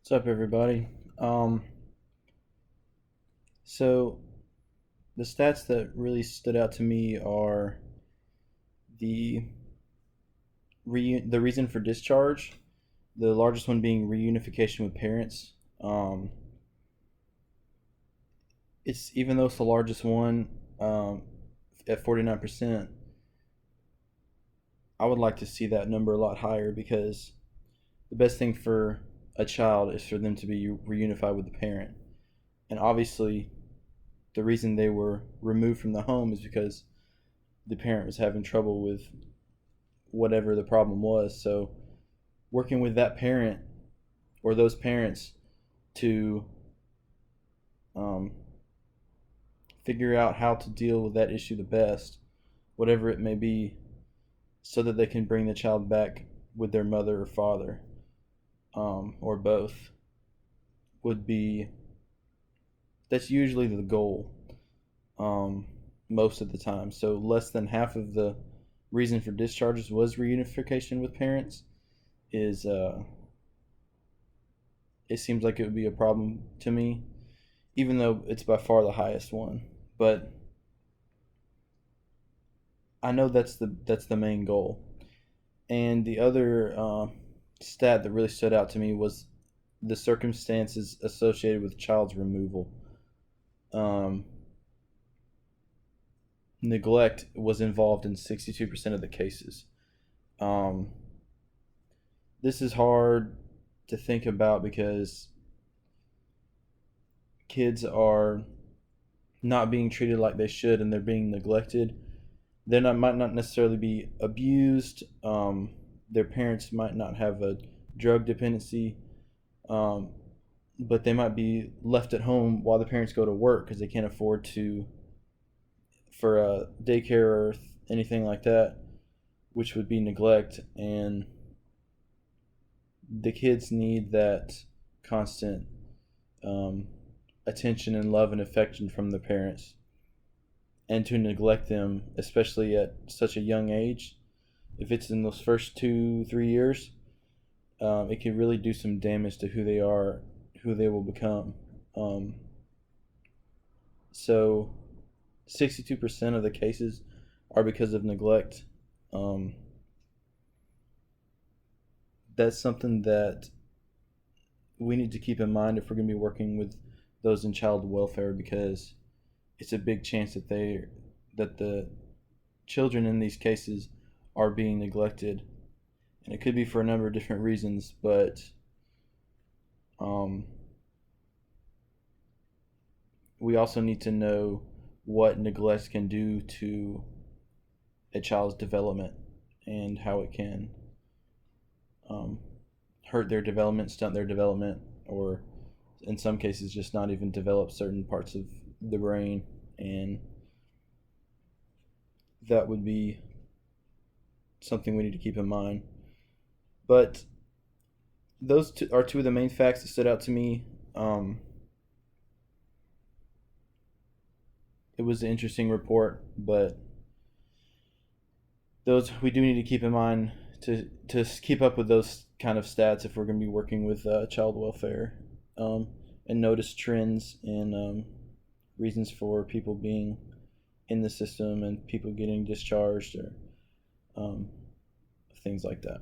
What's up, everybody? So the stats that really stood out to me are the the reason for discharge, the largest one being reunification with parents. Um, it's even though it's the largest one, at 49%, I would like to see that number a lot higher because the best thing for a child is for them to be reunified with the parent. And obviously, the reason they were removed from the home is because the parent was having trouble with whatever the problem was. So working with that parent or those parents to um, figure out how to deal with that issue the best, whatever it may be, so that they can bring the child back with their mother or father, or both, would be that's usually the goal, um, most of the time. So less than half of the reason for discharges was reunification with parents. Is It seems like it would be a problem to me, even though it's by far the highest one. But I know that's the main goal. And the other stat that really stood out to me was the circumstances associated with child's removal. Um, Neglect was involved in 62% of the cases. Um, this is hard to think about because kids are not being treated like they should and they're being neglected. Might not necessarily be abused. Their parents might not have a drug dependency, um, but they might be left at home while the parents go to work because they can't afford to for a daycare or anything like that, which would be neglect. And the kids need that constant um, attention and love and affection from the parents. And to neglect them, especially at such a young age, if it's in those first 2 3 years, it can really do some damage to who they are, who they will become. Um, so, 62% of the cases are because of neglect. Um, that's something that we need to keep in mind if we're going to be working with those in child welfare because it's a big chance that the children in these cases are being neglected, and it could be for a number of different reasons. But um, we also need to know what neglect can do to a child's development and how it can um, hurt their development, stunt their development, or in some cases just not even develop certain parts of the brain. And that would be something we need to keep in mind. But those are two of the main facts that stood out to me. It was an interesting report, but those we do need to keep in mind to keep up with those kind of stats if we're going to be working with child welfare, um, and notice trends and reasons for people being in the system and people getting discharged or um, things like that.